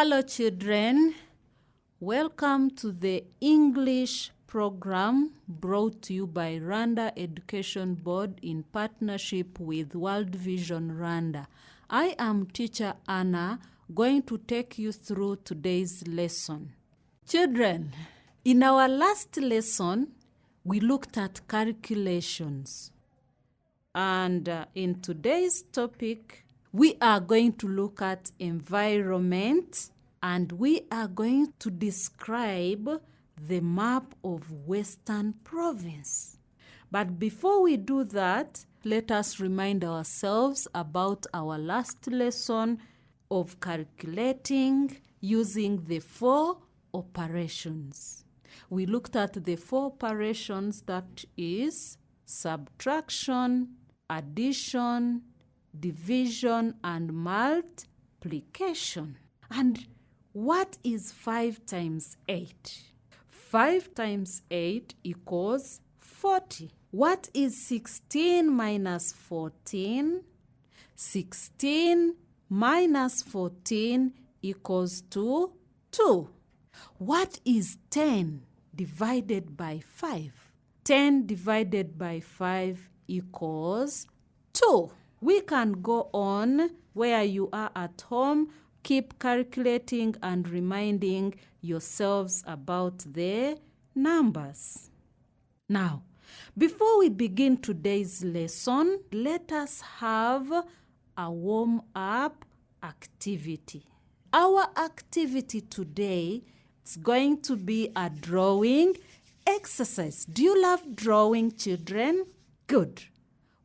Hello children, welcome to the English program brought to you by Rwanda Education Board in partnership with World Vision Rwanda. I am teacher Anna, going to take you through today's lesson. Children, in our last lesson, we looked at calculations. And in today's topic, we are going to look at environment, and we are going to describe the map of Western Province. But before we do that, let us remind ourselves about our last lesson of calculating using the 4 operations. We looked at the 4 operations, that is subtraction, addition, division, and multiplication. And what is 5 times 8? 5 times 8 equals 40. What is 16 minus 14? 16 minus 14 equals to 2. What is 10 divided by 5? 10 divided by 5 equals 2. We can go on where you are at home. Keep calculating and reminding yourselves about the numbers. Now, before we begin today's lesson, let us have a warm-up activity. Our activity today is going to be a drawing exercise. Do you love drawing, children? Good.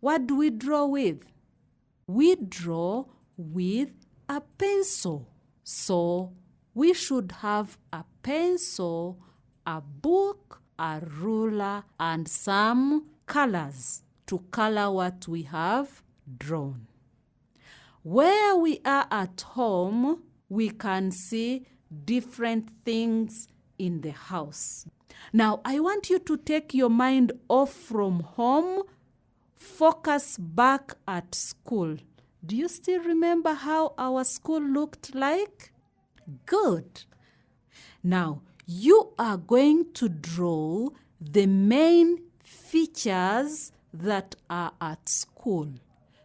What do we draw with? We draw with a pencil. So we should have a pencil, a book, a ruler, and some colors to color what we have drawn. Where we are at home, we can see different things in the house. Now, I want you to take your mind off from home. Focus back at school. Do you still remember how our school looked like? Good. Now, you are going to draw the main features that are at school.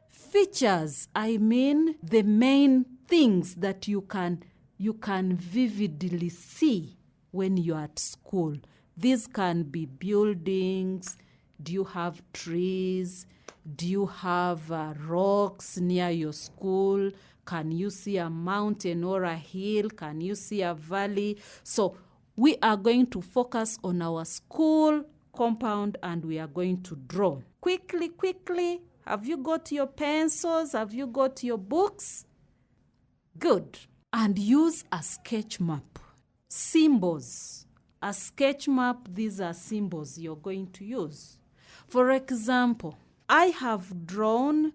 Features, I mean the main things that you can vividly see when you're at school. These can be buildings. Do you have trees? Do you have rocks near your school? Can you see a mountain or a hill? Can you see a valley? So we are going to focus on our school compound and we are going to draw. Quickly. Have you got your pencils? Have you got your books? Good. And use a sketch map. Symbols. A sketch map, these are symbols you're going to use. For example, I have drawn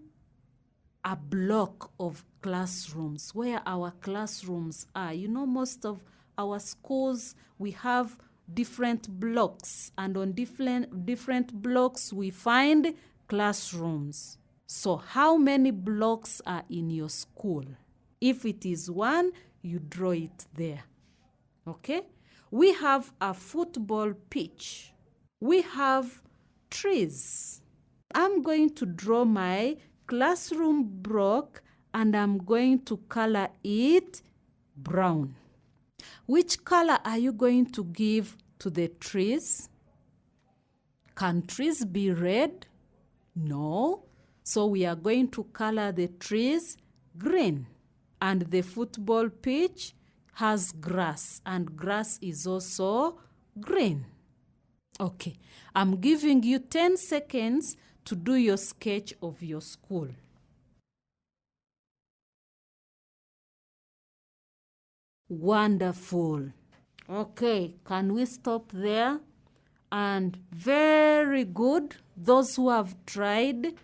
a block of classrooms where our classrooms are. You know, most of our schools, we have different blocks, and on different blocks we find classrooms. So how many blocks are in your school? If it is 1, you draw it there. Okay? We have a football pitch. We have trees. I'm going to draw my classroom block and I'm going to color it brown. Which color are you going to give to the trees? Can trees be red? No. So we are going to color the trees green. And the football pitch has grass, and grass is also green. Okay, I'm giving you 10 seconds to do your sketch of your school. Wonderful. Okay, can we stop there? And very good. Those who have tried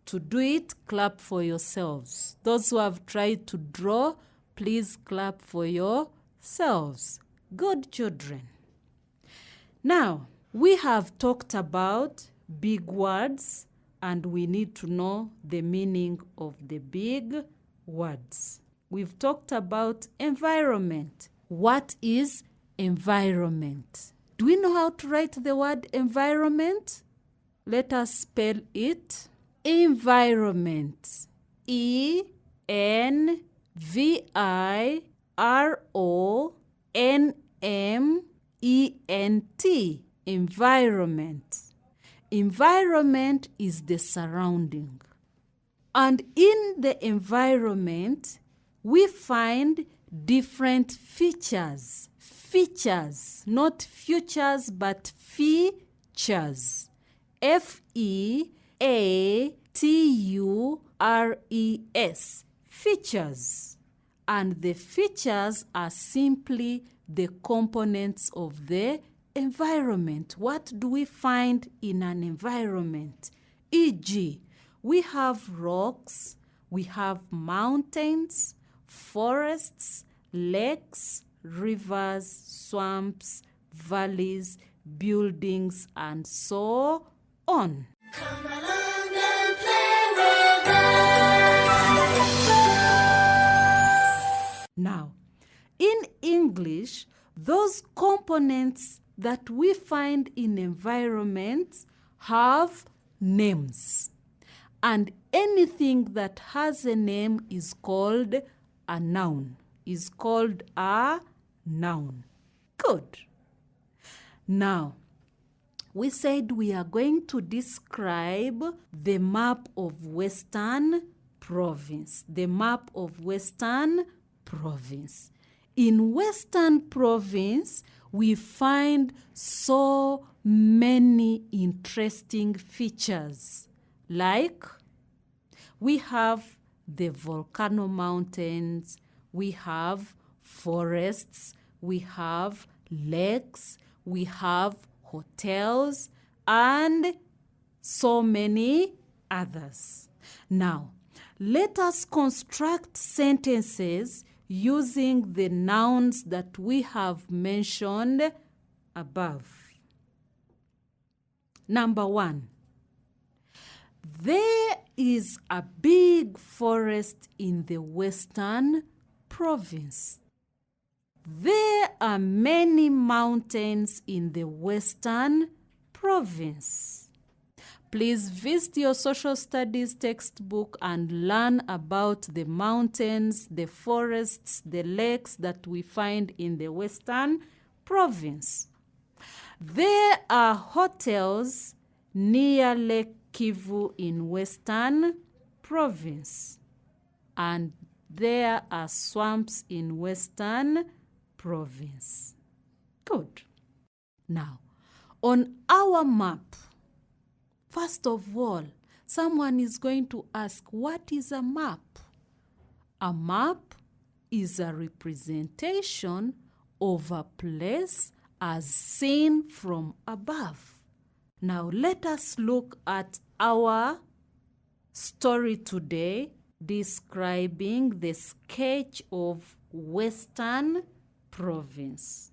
to do it, clap for yourselves. Those who have tried to draw, please clap for yourselves. Good children. Now, we have talked about big words and we need to know the meaning of the big words. we've talked about environment. What is environment? Do we know how to write the word environment? Let us spell it. Environment. E-N-V-I-R-O-N-M-E-N-T. Environment. Environment is the surrounding. And in the environment, we find different features. Features, not futures, but features. F-E-A-T-U-R-E-S. Features. And the features are simply the components of the environment. What do we find in an environment? E.g., we have rocks, we have mountains, forests, lakes, rivers, swamps, valleys, buildings, and so on. Come along and play with us. Now, in English, those components that we find in environments have names. And anything that has a name is called a noun. Is called a noun. Good. Now, we said we are going to describe the map of Western Province. The map of Western Province. In Western Province, we find so many interesting features. Like, we have the volcano mountains, we have forests, we have lakes, we have hotels, and so many others. Now, let us construct sentences using the nouns that we have mentioned above. Number 1. There is a big forest in the Western Province. There are many mountains in the Western Province. Please visit your social studies textbook and learn about the mountains, the forests, the lakes that we find in the Western Province. There are hotels near Lake Kivu in Western Province. And there are swamps in Western Province. Good. Now, on our map, first of all, someone is going to ask, what is a map? A map is a representation of a place as seen from above. Now, let us look at our story today describing the sketch of Western Province.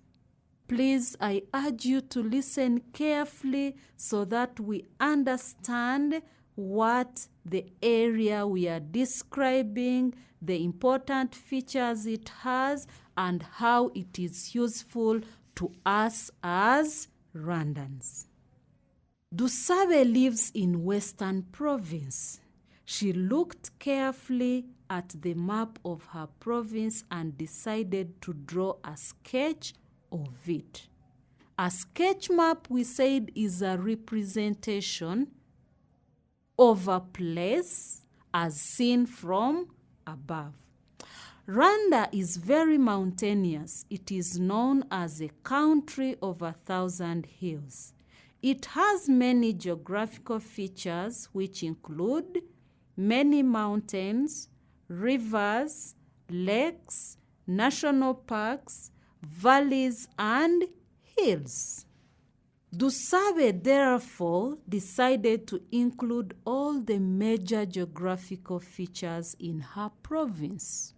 Please, I urge you to listen carefully so that we understand what the area we are describing, the important features it has, and how it is useful to us as Rwandans. Dusabe lives in Western Province. She looked carefully at the map of her province and decided to draw a sketch of it. A sketch map, we said, is a representation of a place as seen from above. Rwanda is very mountainous. It is known as a country of 1,000 hills. It has many geographical features which include many mountains, rivers, lakes, national parks, valleys, and hills. Dusabe therefore decided to include all the major geographical features in her province.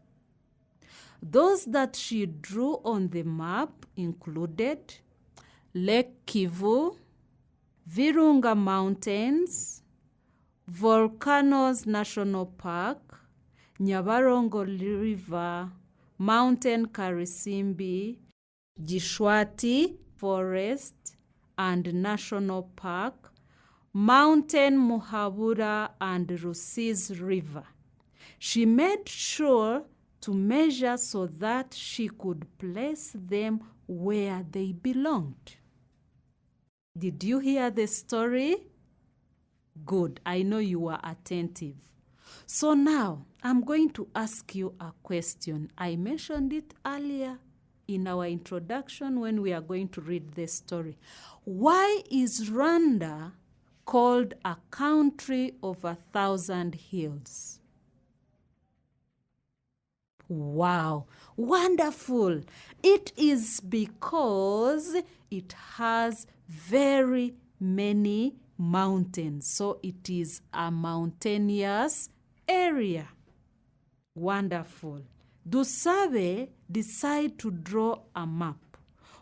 Those that she drew on the map included Lake Kivu, Virunga Mountains, Volcanoes National Park, Nyabarongo River, Mountain Karisimbi, Gishwati Forest and National Park, Mountain Muhabura and Rusizi River. She made sure to measure so that she could place them where they belonged. Did you hear the story? Good, I know you were attentive. So now, I'm going to ask you a question. I mentioned it earlier in our introduction when we are going to read the story. Why is Rwanda called a country of 1,000 hills? Wow, wonderful. It is because it has very many mountains. So it is a mountainous area. Wonderful. Dusabe decide to draw a map.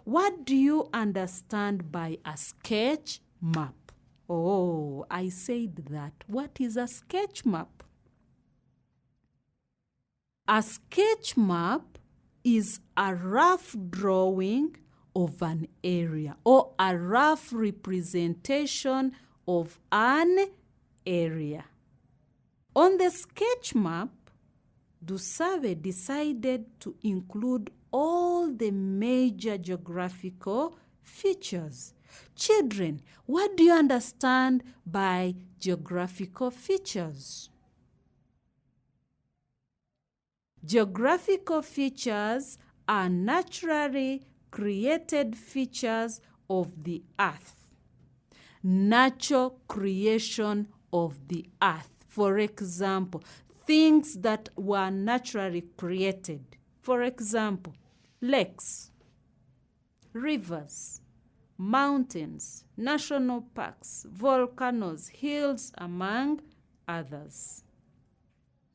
What do you understand by a sketch map? Oh, I said that. What is a sketch map? A sketch map is a rough drawing of an area or a rough representation of an area. On the sketch map, Dusabe decided to include all the major geographical features. Children, what do you understand by geographical features? Geographical features are naturally created features of the earth. Natural creation of the earth. For example, things that were naturally created. For example, lakes, rivers, mountains, national parks, volcanoes, hills, among others.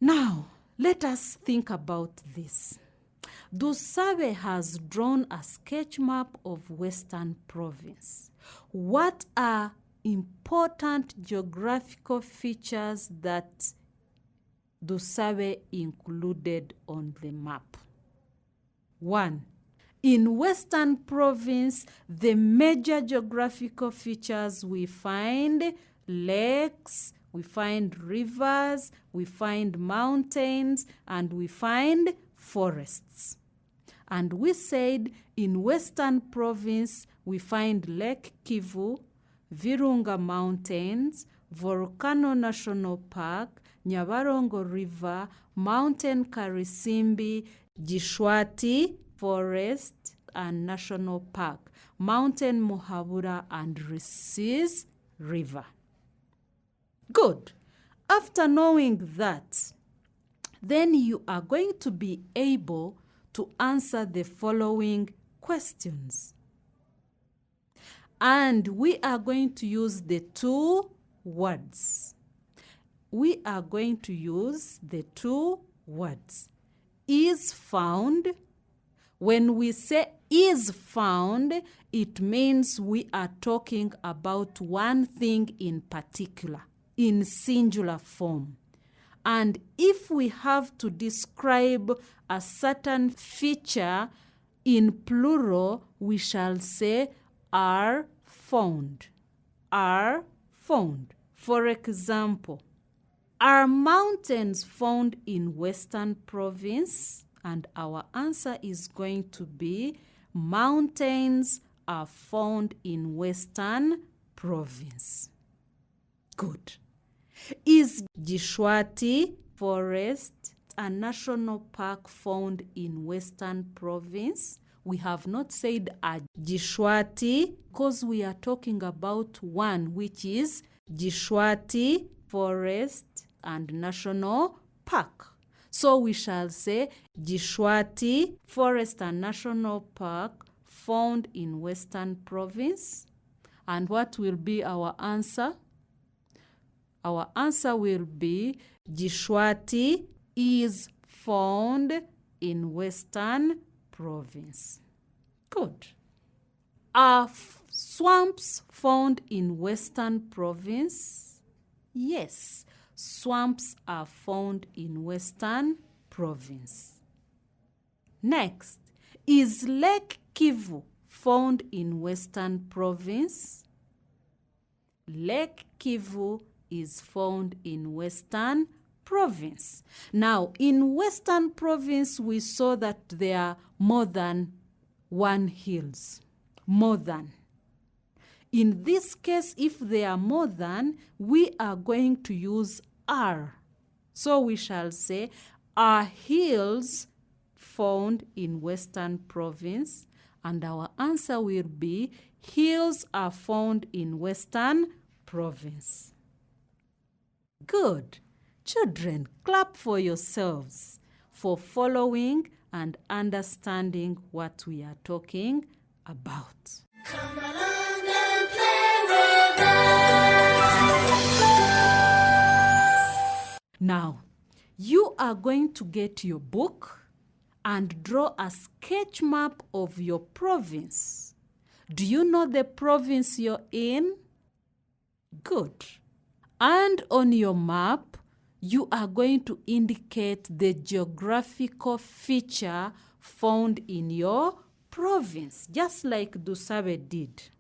Now, let us think about this. Dusabe has drawn a sketch map of Western Province. What are important geographical features that Dusabe included on the map? 1. In Western Province, the major geographical features we find lakes, we find rivers, we find mountains, and we find forests. And we said in Western Province, we find Lake Kivu, Virunga Mountains, Volcano National Park, Nyabarongo River, Mountain Karisimbi, Gishwati Forest and National Park, Mountain Muhabura and Rusizi River. Good. After knowing that, then you are going to be able to answer the following questions. And we are going to use the two words. We are going to use the two words. Is found. When we say is found, it means we are talking about one thing in particular, in singular form. And if we have to describe a certain feature in plural, we shall say are found. Are found. For example, are mountains found in Western Province? And our answer is going to be mountains are found in Western Province. Good. Is Gishwati Forest a national park found in Western Province? We have not said a Gishwati because we are talking about one, which is Gishwati Forest and National Park. So we shall say Gishwati Forest and National Park found in Western Province. And what will be our answer? Our answer will be Gishwati is found in Western Province. Good. Are swamps found in Western Province? Yes. swamps are found in Western Province? Next, is Lake Kivu found in Western Province? Lake Kivu is found in Western Province. Now, in Western Province, we saw that there are more than one hills. More than. In this case, if there are more than, we are going to use are. So we shall say, are hills found in Western Province? And our answer will be, hills are found in Western Province. Good. Children, clap for yourselves for following and understanding what we are talking about. Come along and play with us. Now, you are going to get your book and draw a sketch map of your province. Do you know the province you're in? Good. And on your map, you are going to indicate the geographical feature found in your province, just like Dusabe did.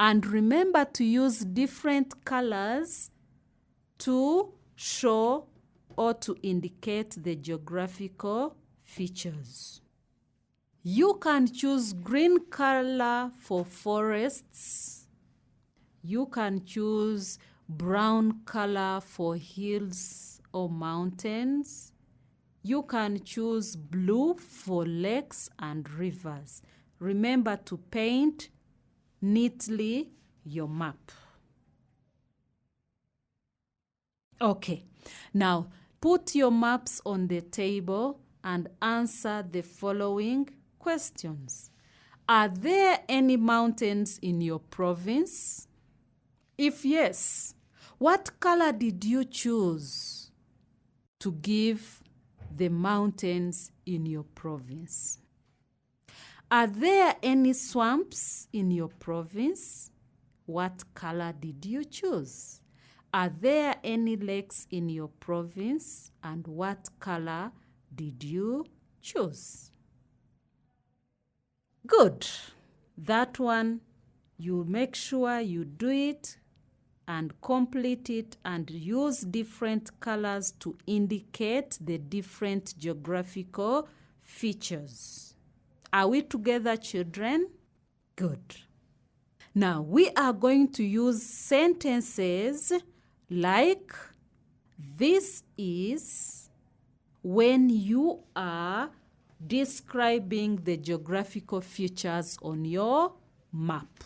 And remember to use different colors to show or to indicate the geographical features. You can choose green color for forests. You can choose brown color for hills or mountains. You can choose blue for lakes and rivers. Remember to paint neatly your map. Okay, now put your maps on the table and answer the following questions. Are there any mountains in your province? If yes, what color did you choose to give the mountains in your province? Are there any swamps in your province? What color did you choose? Are there any lakes in your province? And what color did you choose? Good. That one, you make sure you do it and complete it and use different colors to indicate the different geographical features. Are we together, children? Good. Now, we are going to use sentences like, this is, when you are describing the geographical features on your map.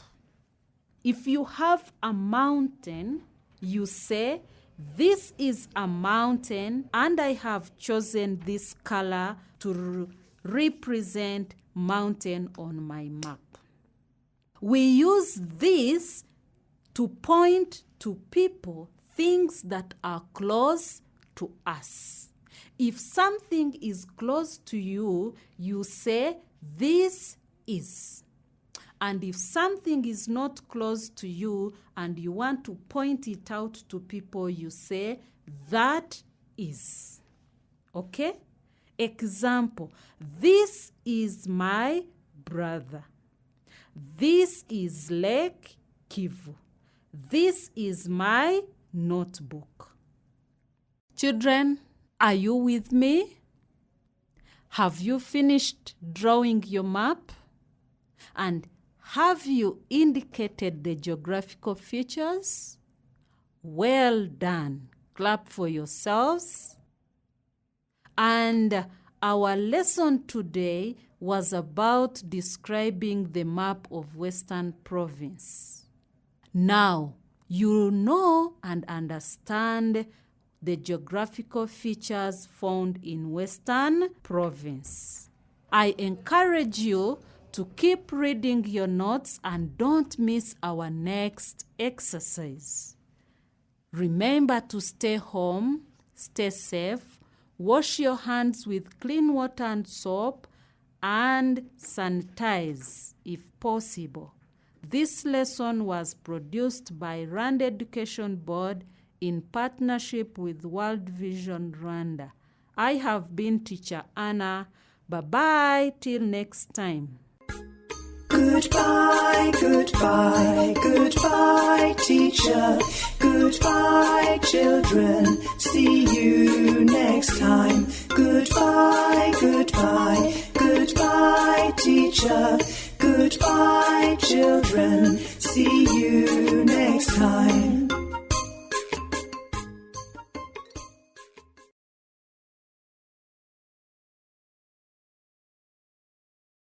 If you have a mountain, you say, this is a mountain and I have chosen this color to represent mountain on my map. We use this to point to people, things that are close to us. If something is close to you, you say, this is. And if something is not close to you and you want to point it out to people, you say, that is. Okay? Example, this is my brother. This is Lake Kivu. This is my notebook. Children, are you with me? Have you finished drawing your map? And have you indicated the geographical features? Well done. Clap for yourselves. And our lesson today was about describing the map of Western Province. Now, you know and understand the geographical features found in Western Province. I encourage you to keep reading your notes and don't miss our next exercise. Remember to stay home, stay safe, wash your hands with clean water and soap, and sanitize if possible. This lesson was produced by Rwanda Education Board in partnership with World Vision Rwanda. I have been Teacher Anna. Bye-bye till next time. Goodbye, goodbye, goodbye, teacher. Goodbye, children. See you next time. Goodbye, goodbye, goodbye, teacher. Goodbye, children. See you next time.